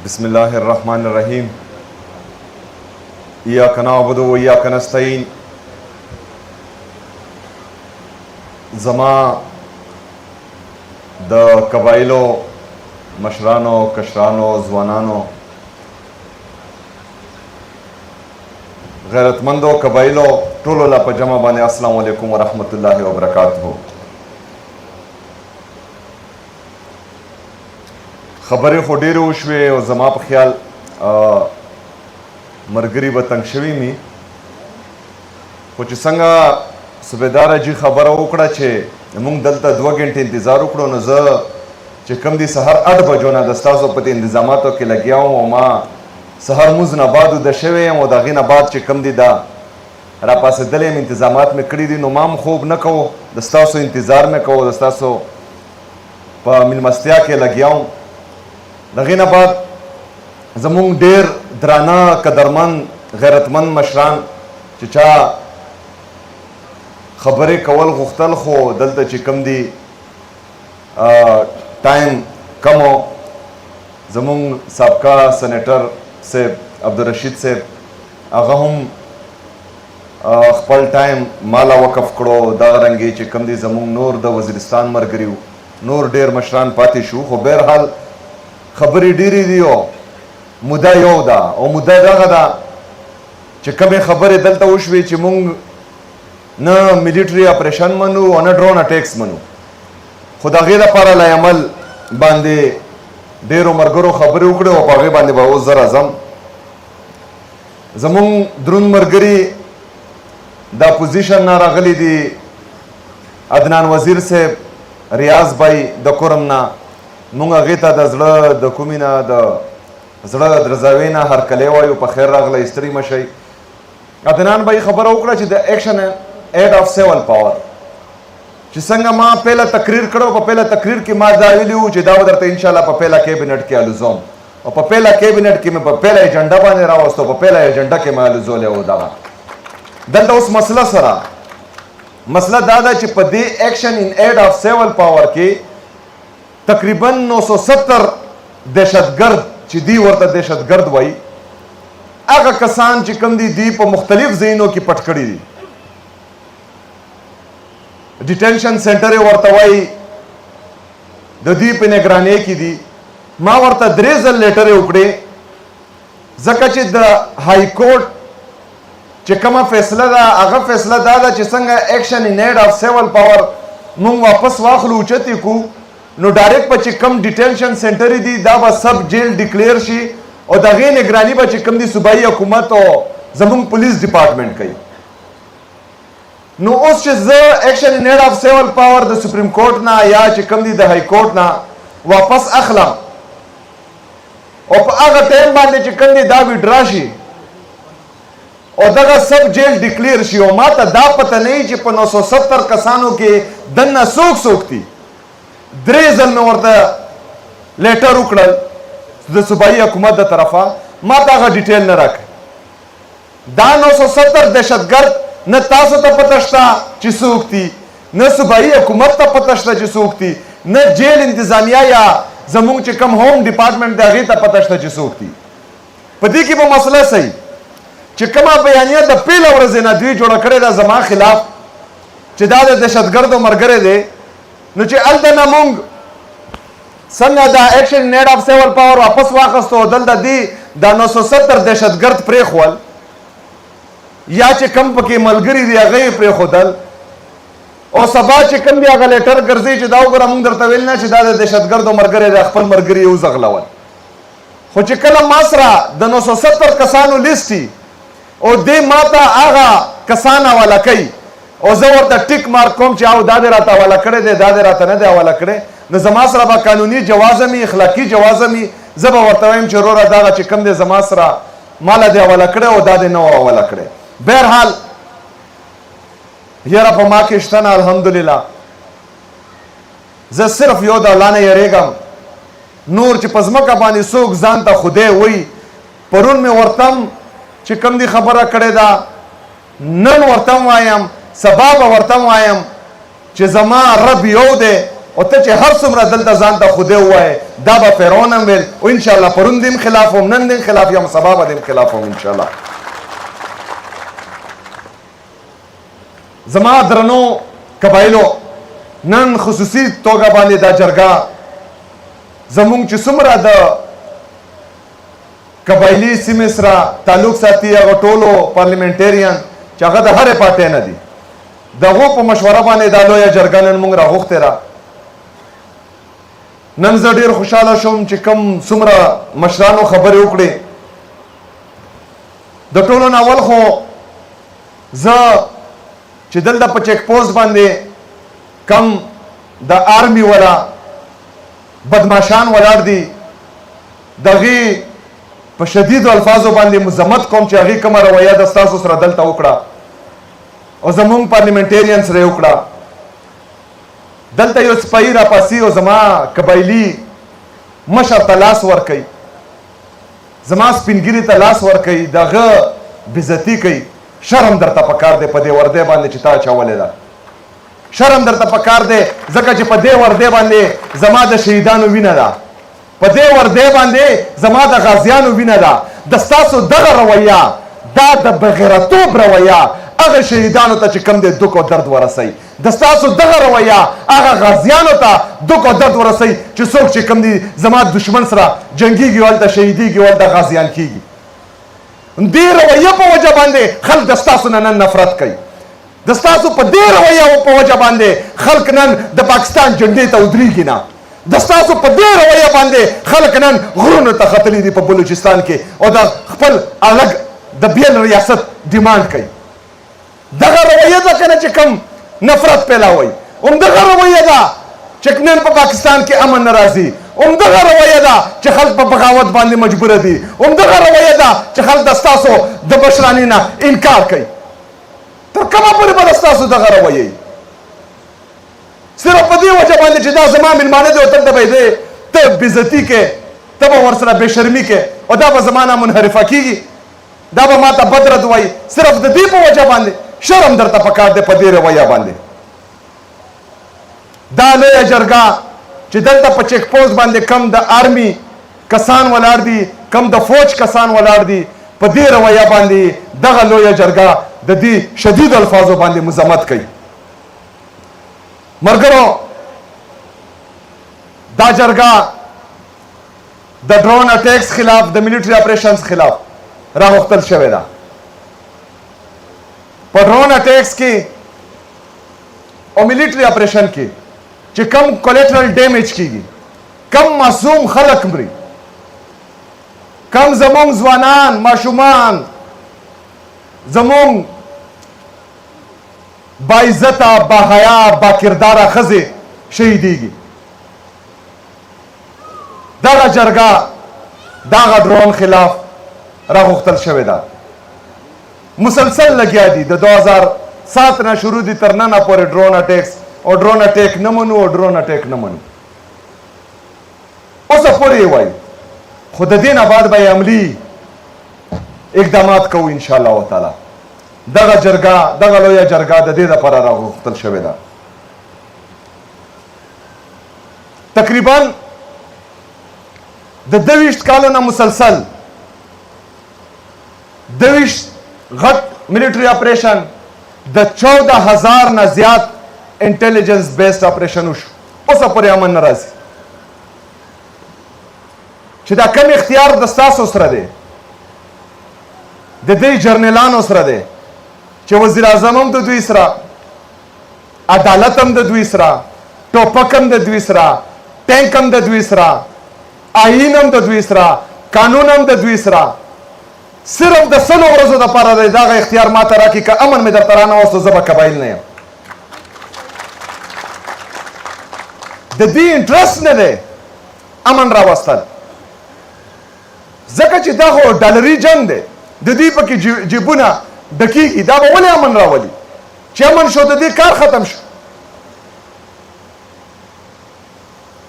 بسم الله الرحمن الرحیم. ایاک نعبد و ایاک نستعین. زما د قبایلو مشرانو، کشرانو، ځوانانو، غیرتمندو قبایلو ټولو لا په جمع باندې السلام علیکم ورحمت الله وبرکاته. خبرې خو ډېرې وشوې او زما په خیال ملګري به تنګ شوي مي، خو چې څنګه صوبیدار حاجي خبره وکړه چې موږ دلته 2 غنټې انتظار وکړو، نو زه چې کوم دي سهار 8 بجو نه د ستاسو په انتظاماتو کې لګیا وم او ما سهار مونځ نه بعد ویده شوی یم او د هغې نه بعد چې کوم دي دا راپاڅېدلی یم، انتظامات مې کړي دي، نو ما هم خوب نه کوو، د ستاسو انتظار مې کوو، د ستاسو په میلمستیا کې لګیا وم. د هغې نه بعد زمونږ ډېر درانه قدرمند غیرتمند مشران چې چا خبرې کول غوښتل، خو دلته چې کوم دي ټایم کم و. زمونږ سابقه سینیټر صاحب عبدالرشید صاحب هغه هم خپل ټایم مالا وقف کړو، دغه رنګې چې کوم دي زمونږ نور د وزیرستان ملګري وو، نور ډېر مشران پاتې شو، خو بهرحال خبرې ډېرې دي او موده یو ده او موده دغه ده چې کومې خبرې دلته وشوې چې موږ نه میلیټري اپریشن منو او نه ډرون اټیکس منو، خو د هغې دپاره له عمل باندې ډېرو ملګرو خبرې وکړې او په هغې باندې به اوس زه راځم. زمونږ دروند ملګري د اپوزیشن نه راغلي دي، عدنان وزیر صاحب، ریاض بھائی د کورم نه، مونږ هغې ته د زړه د کومې نه د زړه درزاوۍ نه هرکلی وایو، په خیر راغلی، ستړي مه شئ. عدنان بھائی خبره وکړه چې د ایکشن ایډ آف سیول پاور چې څنګه ما پهله تقریر کړو، په پهله تقریر کې ما دا ویلي وو چې دا به درته انشاءالله په پهله کیبنټ کې الوزوم او په پهله کیبنټ کې مې په پهله ایجنډا باندې راوستو، په پهله ایجنډا کې مې الوزولی و. دغه دلته اوس مسله سره مسله دا ده چې په دې ایکشن ان ایډ آف سیول پاور کې تقریبا 970 دهشتګرد چې دی ورته دهشتګرد وایي، هغه کسان چې کوم دي دی په مختلف ځایونو کې پټ کړي دي. ډیټینشن سینټر یې ورته وایي، د دوی په نگرانۍ کې دي. ما ورته 3 ځل لیټرې وکړې ځکه چې د های کورټ چې کومه فیصله ده هغه فیصله دا ده چې څنګه ایکشن ان ایډ آف سیول پاور موږ واپس واخلو، اوچتې کړو، نو ډایرکټ به چې کم ډیټینشن سینټر دي دا به سب جیل ډیکلیر شي او د هغې نگراني به چې کوم دي صوبایي حکومت او زموږ پولیس ډپارټمنټ کوي. نو اوس چې زه ایکشن ان ایډ آف سیول پاور د سپریم کورټ نه یا چې کوم دي د های کورټ نه واپس اخلم او په هغه ټایم باندې چې کوم دي دا ویډرا شي او دغه سب جیل ډیکلیر شي او ما ته دا پته نه وي چې په 970 کسانو کې دننه څوک دي. 3 ځل مې ورته لیټر وکړل د صوبایي حکومت د طرفه، ما ته هغه ډیټیل نه راکړ. دا 970 دهشتګرد نه تاسو ته پته شته چې څوک دي، نه صوبایي حکومت ته پته شته چې څوک دي، نه جیل انتظامیه یا زموږ چې کوم ہوم ډپارټمنټ دی هغې ته پته شته چې څوک دي. په دې کې به مسله صحیح چې کومه بیانیه د پیله ورځې نه دوی جوړه کړې ده زما خلاف چې دا د دهشتګردو ملګری دی، نو چې هلته نه موږ څنګه دا ایکشن ان ایډ آف سیول پاور واپس واخیستو او دلته دې دا 970 دهشتګرد پرېښول یا چې کم پکې ملګري دي هغه یې پرېښودل او سبا چې کوم دی هغه لیټر ګرځي چې دا وګوره موږ درته ویل نه چې دا د دهشتګردو ملګری دی، خپل ملګري یې وځغلول. خو چې کله ما سره د 970 کسانو لیست او دې ما ته هغه کسان حواله کوي او زه ورته ټیک مارک کوم چې او دا دې راته حواله کړی دی، دا دې راته نه دی حواله کړی، نو زما سره به قانوني جواز مي، اخلاقي جواز مي، زه به ورته وایم چې وروره دغه چې کوم دی زما سره ماله دې حواله کړی او دا دې نه و حواله کړی. بهرحال یاره په ما کې شته نه، الحمدلله. زه صرف یو د الله نه یریږم، نور چې په ځمکه باندې څوک ځان ته خدای وایي. پرون مې ورته چې کوم دی خبره کړې ده، نن ورته وایم، سبا به ورته وایم چې زما رب یو دی او ته چې هر څومره دلته ځان ته خدای ووایې دا به فرعون هم ویل او انشاءالله پرون دې خلاف هم نن دې خلاف یم سبا به دې خلاف هم انشاءالله. زما درنو قبایلو نن خصوصي توګه باندې دا جرګه زمونږ چې څومره د قبایلي سیمې سره تعلق ساتي هغه ټولو پارلیمنټریان چې هغه د هرې پارټۍ نه دي د هغو په مشوره باندې دا لویه جرګه نن موږ راغوښتې ده. نن زه ډېر خوشحاله شوم چې کوم څومره مشرانو خبرې وکړې. د ټولو نه اول خو زه چې دلته په چیک پوسټ باندې کم د آرمي والا بدماشان ولاړ دي د هغې په شدیدو الفاظو باندې مذمت کوم چې هغې کومه رویه ده ستاسو سره دلته وکړه او زمونږ پارلیمنټیرین سره یې وکړه. دلته یو سپایي راپاسي او زما قبایلي مشر ته لاس ورکوي زما سپینګیري ته لاس ورکوي د هغه بېزتي کوي. شرم درته پکار دی په دې وردی باندې چې تا اچولې ده. شرم درته پکار دی ځکه چې په دې وردی باندې زما د شهیدانو وینه ده په دې وردی باندې زما د غازیانو وینه ده. د ستاسو دغه رویه دا د بغیرتوب رویه هغه شهیدانو ته چې کوم دی دک او درد ورسوي د ستاسو دغه رویه هغه غازیانو ته دک او درد ورسوي چې څوک چې کوم دی زما دشمن سره جنګیږي هلته شهیدیږي هلته غازیان کیږي. دې رویه په وجه باندې خلک د ستاسو نه نن نفرت کوي. د ستاسو په دې رویه په وجه باندې خلک نن د پاکستان جنډې ته ودرېږي نه. د ستاسو په دې رویه باندې خلک نن غرونو ته ختلي دي په بلوچستان کې او د خپل الګ د بیل ریاست ډیمانډ کوي. دغه رویه ده که نه چې کوم نفرت پیلاوئ همدغه رویه ده چې نن په پاکستان کې امن نه راځي. همدغه رویه ده چې خلک په بغاوت باندې مجبوره دي. همدغه رویه ده چې خلک د ستاسو د مشرانې نه انکار کوي. تر کومه پورې به د ستاسو دغه رویه صرف په دې وجه باندې چې دا زما مېلمانه دی او ته به یې ته بېزتي کې ته به ورسره بېشرمي کې او دا به زما نه منحرفه کېږي دا به ما ته بد رد وایي صرف د دې په وجه باندې شرم درته پکار دی په دې رویه باندې. دا لویه جرګه چې دلته په چیک پوسټ باندې کم د آرمي کسان ولاړ دي کم د فوج کسان ولاړ دي په دې رویه باندې دغه لویه جرګه د دې شدید الفاظو باندې مذمت کوي. ملګرو دا جرګه د ډرون اټیکس خلاف د ملیټري اپریشنز خلاف راغوښتل شوې ده. په ډرون اټیکس کې او ملیټري اپریشن کې چې کم کولیټرل ډیمیج کیږي کم معصوم خلک مري کم زمونږ ځوانان ماشومان زمونږ باعزته باحیا باکرداره ښځې شهیدیږي. دغه جرګه دغه ډرون خلاف راغوښتل شوې ده. مسلسل لګیا دي د 2007 نه شروع دي تر ننه پورې ډرون اټیکس او ډرون اټیک نه منو او ډرون اټیک نه منو اوسه پورې یې وایي خو د دې نه بعد به یې عملي اقدامات کوو انشاءالله تعالی. دغه جرګه دغه لویه جرګه د دې دپاره راغوښتل شوې ده. تقریبا د 22 کالو نه مسلسل 22 غټ ملیټري اپریشن د 14,000 نه زیات انټیلیجنس بیسډ اپریشن وشو اوسه پورې امن نه راځي. چې دا کم اختیار د ستاسو سره دی د دې جرنیلانو سره دی چې وزیر اعظم هم د دوی سره عدالت هم د دوی سره ټوپک هم د دوی سره ټینک هم د دوی سره آئین هم د دوی سره قانون هم د دوی سره صرف د 100 ورځو دپاره دی دغه اختیار ما ته راکړي که امن مې درته رانهوستو زه به قبایل نه یم. د دې انټرسټ نه دی امن راوستل ځکه چې دا خو ډالري جنګ دی د دوی پکې جیبونه ډکېږي دا به ولې امن راولي چې امن شو د دې کار ختم شو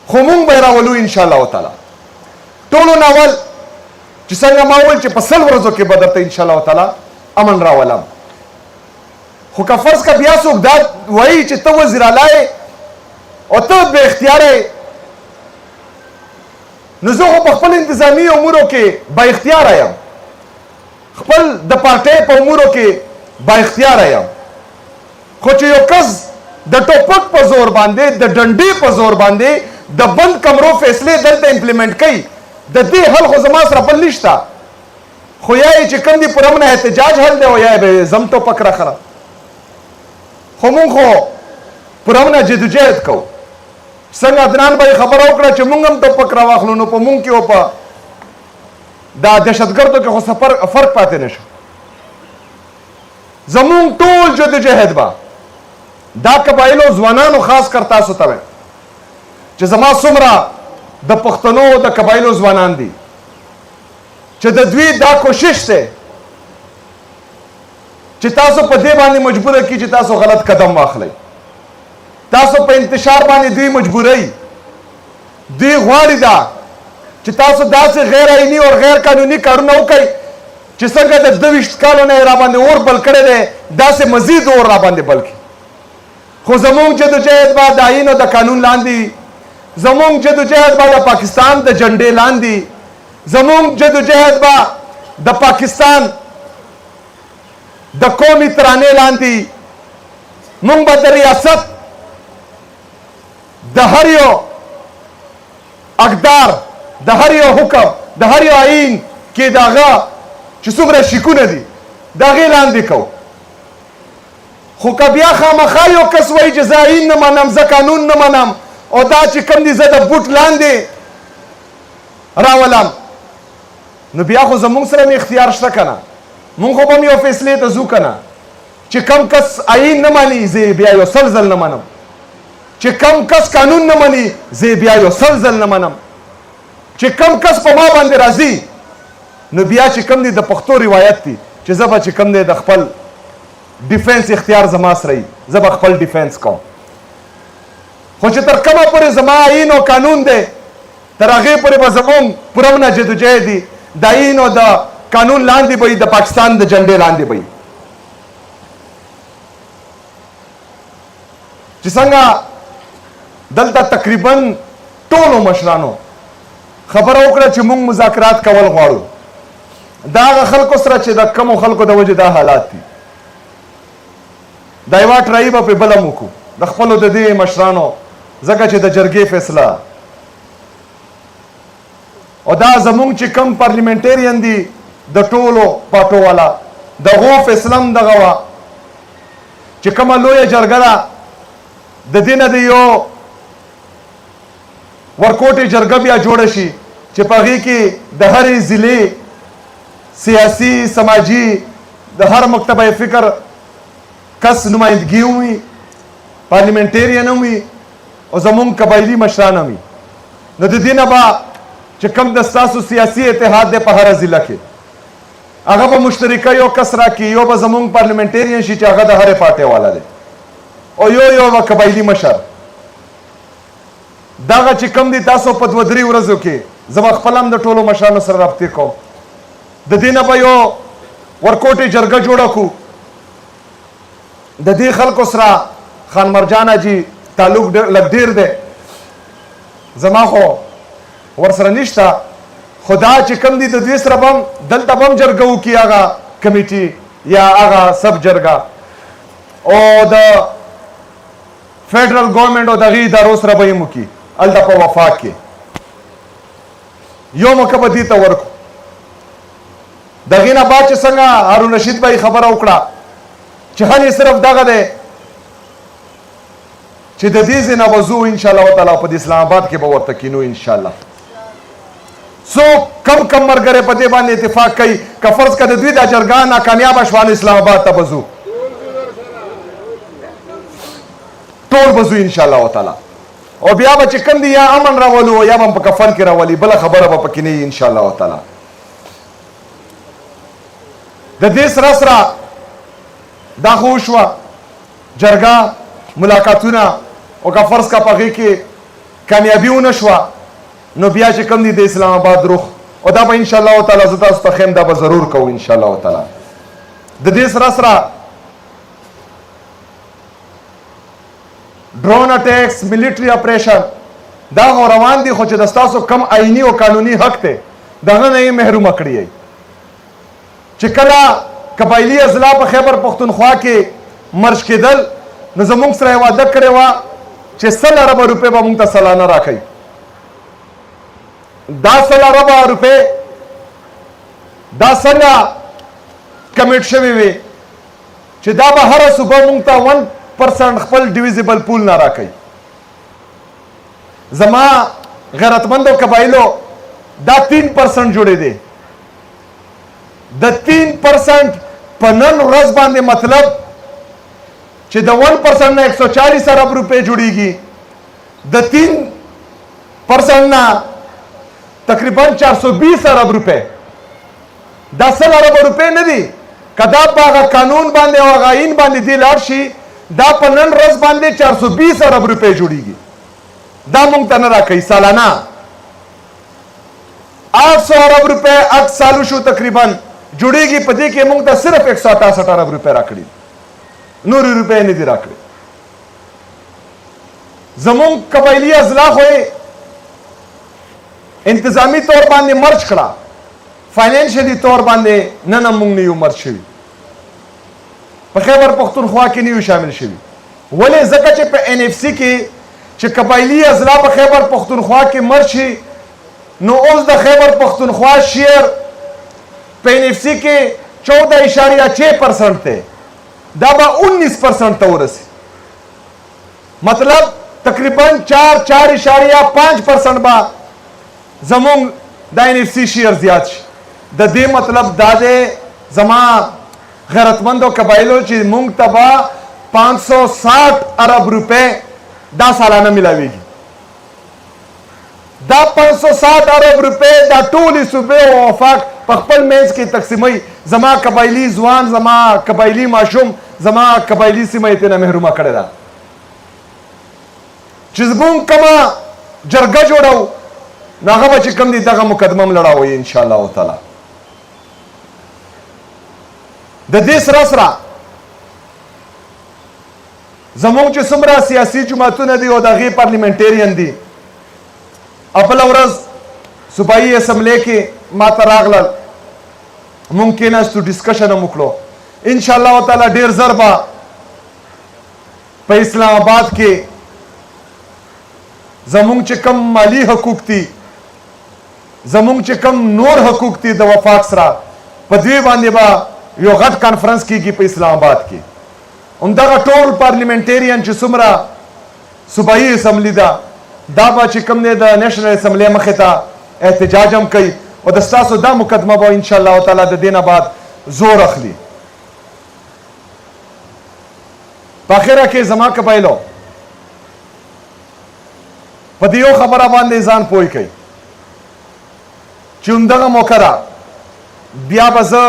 خو مونږ به یې راولو انشاءالله تعالی. ټولو نه اول چې څنګه ما وویل چې په 100 ورځو کې به درته انشاءالله تعالی امن راولم. خو که فرض که بیا څوک دا وایي چې ته وزیر اعلی او ته بې اختیاره نو زه خو په خپل انتظامي امورو کې با اختیاره یم خپل د پارټۍ په امورو کې با اختیاره یم خو چې یو کس د ټوپک په زور باندې د ډنډې په زور باندې د بند کمرو فیصلې دلته امپلیمنټ کوي د دې حل خو زما سره بل نشته خو یا یې چې کوم دي پر امن احتجاج حل دی او یا به زم ټوپک راخله خو مونږ خو پر امن جدوجہد کوو څنګه عدنان به خبره وکړه چې مونږ هم ټوپک راواخلو نو په مونږ کې او په دا دهشتګردو کې خو فرق پاتې نه شو زمونږ ټول جدوجہد به دا قبایلو ځوانانو خاص کر تاسو ته چې زما څومره د پښتنو د قبایلو ځوانان دي چې د دوی دا کوشش دی چې تاسو په دې باندې مجبوره کړي چې تاسو غلط قدم واخلئ تاسو په انتشار باندې دوی مجبورئ دوی غواړي دا چې تاسو داسې غیر آئیني او غیر قانوني کارونه وکړئ چې څنګه د 22 کالو نه را باندې اور بل کړی دی داسې مزید اور را باندې بل کړي خو زمونږ جدوجہد به د آئین او د قانون لاندې زمونږ جدوجہد به د پاکستان د جنډې لاندې زمونږ جدوجہد به د پاکستان د قومي ترانې لاندې مونږ به د ریاست د هر یو اقدار د هر یو حکم د هر یو آئین کې د هغه چې څومره شکونه دي د هغې لاندې کوو خو که بیا خامخا یو کس وایي چې زه آئین نه منم زه قانون نه منم او دا چې کوم دي زه د بوټ لاندې راولم نو بیا خو زمونږ سره مې اختیار شته که نه مونږ خو به هم یو فیصلې ته ځو که نه چې کم کس آئین نه مني زه بیا یو سل ځل نه منم چې کم کس قانون نه مني زه بیا یو سل ځل نه منم چې کم کس په ما باندې راځي نو بیا چې کم دی د پښتو روایت دی چې زه به چې کم دی د خپل ډیفنس اختیار زما سره وي زه به خپل ډیفنس کوم خو چې تر کومه پورې زما آئین او قانون دی تر هغې پورې به زمونږ پوره نه جدوجہد دي د آئین او د قانون لاندې به وي د پاکستان د جنډې لاندې به وي چې څنګه دلته تقریبا ټولو مشرانو خبره وکړه چې موږ مذاکرات کول غواړو دا هغه خلکو سره چې د کمو خلکو د وجې دا حالات دي دا یوه ټرایي به پرې بله م وکړو د خپلو د دې مشرانو ځکه چې د جرګې فیصله او دا زمونږ چې کم پارلیمنټیرین دي د ټولو پارټو والا د هغو فیصله هم دغه وه چې کومه لویه جرګه ده د دې نه د یو ورکوټې جرګه بیا جوړه شي چې په هغې کې د هرې ضلعې سیاسي سماجي د هر مکتبه فکر کس نمایندګي هم وي پارلیمنټیرین هم وي او زمونږ قبایلي مشران هم وي نو د دې نه به چې کوم د ستاسو سیاسي اتحاد دی په هره ضلع کې هغه به مشترکه یو کس راکړي یو به زمونږ پارلیمنټیرین شي چې هغه د هرې پارټۍ والا دی او یو به قبایلي مشر دغه چې کم دي تاسو په 2-3 ورځو کې زه به خپله هم د ټولو مشرانو سره رابطې کوم د دې نه به یو ورکوټې جرګه جوړه کړو د دې خلکو سره خان مرجان حاجي تعلق لږ ډېر دی زما خو ورسره نشته خو دا چې کم دي د دوی سره به هم دلته به هم جرګه وکړي هغه کمیټي یا هغه سب جرګه او د فیډرل ګورنمنټ او دغې ادارو سره به یې هم وکړي هلته په وفاق کې یو موقع به دې ته ورکړو د هغې نه بعد چې څنګه هارون رشید به یې خبره وکړه چې حل یې صرف دغه دی چې د دې ځای نه به ځو انشاءالله تعالی په اسلام آباد کې به ورته کینو انشاءالله څوک کم کم ملګری په دې باندې اتفاق کوي که فرض که د دوی دا جرګه ناکامیابه شوه نو اسلام آباد ته به ځو ټول به ځو انشاءالله تعالی او بیا به چې کوم دي یا امن راولو یا به هم په کفن کې راولي بله خبره به پکې نه وي انشاءالله تعالی د دې سره سره دا خو وشوه جرګه ملاقاتونه او که فرض کا په هغې کې کامیابي ونه شوه نو بیا چې کوم دي د اسلام آباد رخ او دا به انشاءالله تعالی زه تاسو ته ښیم دا به ضرور کوو انشاءالله تعالی د دې سره سره ډرون اټیکس ملټری اپریشن دا روان دي، خو چې د ستاسو کم آئینی او قانوني حق دی دغه نه یې محرومه کړی. چې کله قبایلي اضلاع په خیبر پښتونخوا کې مرج کېدل نو زموږ سره یې وعده کړې وه چې 100 اربه روپۍ به موږ ته سالانه راکوي. دا 100 اربه روپۍ دا څنګه کمیټ شوي وي چې دا به هره صوبه موږ ته 1% خپل ډیویزیبل پول نه راکوي. زما غیرتمندو قبایلو دا 3% جوړې دي. د 3% په نن ورځ باندې مطلب چې د 1% نه 140 ارب روپۍ جوړیږي، د 3% نه تقریبا 420 ارب روپۍ. دا 100 ارب روپۍ نه دي. که دا په هغه قانون باندې او هغه آئین باندې دی لاړ شي دا په نن ورځ باندې 420 ارب روپۍ جوړیږي. دا موږ ته نه راکوي سالانه. 800 ارب روپۍ 8 سالو شو تقریبا جوړیږي، په دې کې موږ ته صرف 168 ارب روپۍ راکړي، نورې روپۍ نه دي راکړي. زموږ قبایلي اضلاع خو یې انتظامی طور باندې مرج کړه، فاینانشلی طور باندې نن هم موږ نه یو مرج شوي، په خیبر پښتونخوا کې نه یو شامل شوي. ولې؟ ځکه چې په NFC کې چې قبایلي اضلاع په خیبر پښتونخوا کې مرج شي نو اوس د خیبر پښتونخوا شیر په NFC کې 14.6% دی، دا به 19% ته ورسي. مطلب تقریبا 4.5% به زمونږ د NFC شیر زیات شي. د دې مطلب دا دی زما غیرتمندو قبایلو چې مونږ ته به 560 ارب روپۍ دا سالانه ملاویږي. دا 560 ارب روپۍ دا ټولې صوبې او آفاق په خپل منځ کې تقسیموي. زما قبایلي ځوان، زما قبایلي ماشوم، زما قبایلي سیمه یې ترېنه محرومه کړې ده. چې زمونږ کومه جرګه جوړو نو هغه به چې کوم دي دغه مقدمه هم لړاوئ انشاءالله تعالی. د دې سره سره زمونږ چې څومره سیاسي جماعتونه دي او د هغې پارلیمنټیرین دي، بله ورځ صوبایي اسمبلی کې ما ته راغلل، مونږ کېناستو ډسکشن هم وکړو. انشاءالله تعالی ډېر زر به په اسلام آباد کې زمونږ چې کم مالی حقوق دي، زمونږ چې کم نور حقوق دي د وفاق سره، په دوی باندې به یو غټ کانفرنس کېږي په اسلام آباد کې. همدغه ټول پارلیمنټیرین چې څومره صوبایي اسمبلی ده دا به چې کوم دی د نیشنل اسمبلی مخې ته احتجاج هم کوي او د ستاسو دا مقدمه به انشاءالله تعالی د دې نه بعد زور اخلي. په اخره کې زما قبایلو په دې یو خبره باندې ځان پوه کړئ چې همدغه موقع ده بیا به زه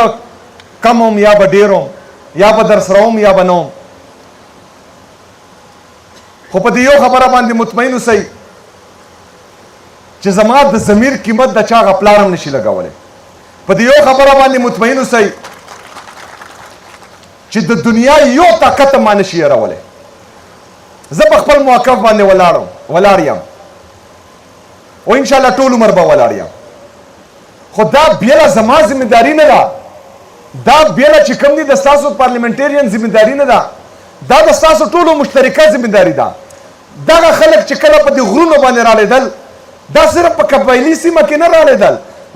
کم هم یا به ډېر هم یا به در سره هم یا به نه هم، خو په دې یو خبره باندې مطمئن اوسئ چې زما د ضمیر قیمت د چا هغه پلار هم نشي لګولی. په دې یو خبره باندې مطمئن اوسئ چې د دنیا یو طاقت ما نشي هېرولی. زه په خپل موقف باندې ولاړ یم او انشاءالله ټول عمر به ولاړ یم. خو دا بیله زما ذمهداري نه ده، دا بیله چې کوم دي د ستاسو پارلیمنټیرین ذمهداري نه ده، دا د ستاسو ټولو مشترکه ذمهداري ده. دغه خلک چې کله په دې غرونو باندې رالیدل دا صرف په قبایلي سیمه کې نه رالیدل،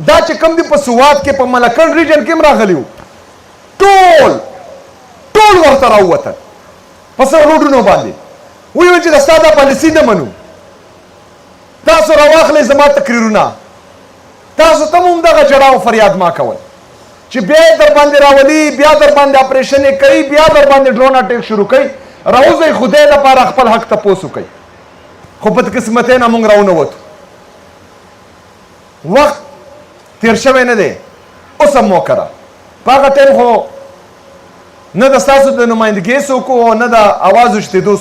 دا چې کوم دي په سوات کې په ملکنډ ریجن کې هم راغلي وو، ټول ورته راووتل په سره روډونو باندې. ویې ویل چې د ستا دا پالیسي نه منو، تاسو راواخلئ زما تقریرونه، تاسو ته هم دغه جړا او فریاد ما کول چې بیا یې در باندې راولي، بیا در باندې اپریشن یې کوي، بیا در باندې ډرون اټیک شروع کوي. راوځئ خدای لپاره خپل حق تپوس وکئ. خو بدقسمتۍ نه موږ راونوتو. وخت تیر شوی نه دی، اوس هم موقع ده. په هغه ټایم خو نه د ستاسو د نمایندګۍ څوک و نه د اواز اوچتېدو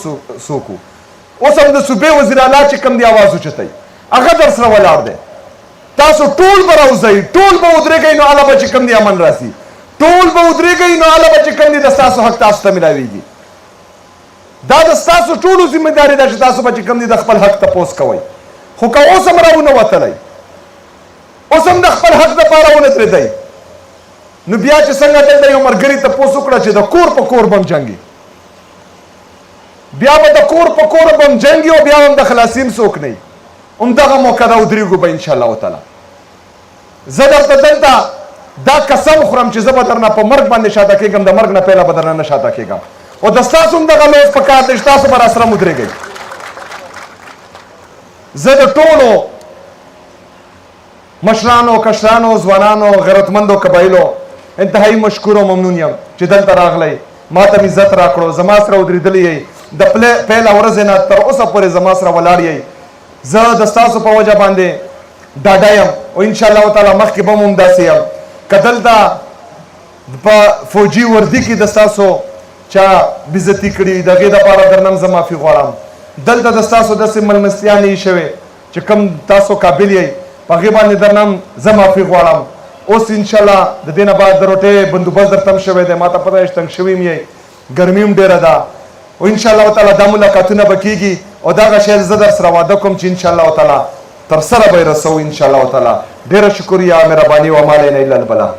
څوک و. اوس هم د صوبې وزیر اعلی چې کوم دی اواز اوچتوي هغه در سره ولاړ دی. تاسو ټول به راوځئ، ټول به ودرېږئ، نو هله به چې کوم دی امن راسي، ټول به ودرېږئ، نو هله به چې کوم دی د ستاسو حق تاسو ته میلاویږي. دا د ستاسو ټولو ذمہداري ده چې تاسو به چې کوم دي د خپل حق تپوس کوئ خو که اوس هم راونه وتلی اوس هم د خپل حق دپاره ونه درېدی نو بیا چې څنګه دلته یو ملګري تپوس وکړه چې د کور په کور به هم جنګي بیا به د کور په کور به هم جنګي او بیا هم د خلاصین څوک نه وي همدغه موقع ده ودرېږو به انشاءالله تعالی زه درته دلته دا قسم خورم چې زه به درنه په مرګ باندې شاته کېږم د مرګ نه پهله به درنه نه شاته کېږم او د ستاسو هم دغه لوز په کار دی چې تاسو به راسره ودرېږئ زه د ټولو مشرانو کشرانو ځوانانو غیرتمندو قبایلو انتهایی مشکور او ممنون یم چې دلته راغلی ما ته عزت راکړو زما سره ودرېدلی یئ د پیله ورځې نه تر اوسه پورې زما سره ولاړ یئ زه د ستاسو په وجه باندې ډاډه یم او انشاءالله تعالی مخکې به هم همداسې یم که دلته په فوجي وردي کې د ستاسو چا بېزتي کړي د هغې دپاره درنه هم زه معافي غواړم دلته د ستاسو داسې ملمستیا نه شوې چې کوم تاسو قابل یئ په هغې باندې درنه هم زه معافي غواړم اوس انشاءالله د دې نه بعد د روټۍ بندوبست درته هم شوی دی ما ته پته چې تنګ شوي م یئ ګرمي هم ډېره ده او انشاءالله تعالی دا ملاقاتونه به کېږي او دغه شی زه در سره واده کوم چې انشاءالله تعالی تر سره به یې رسوو انشاءالله تعالی ډېره شکریه مهرباني وما علینا الا البلاغ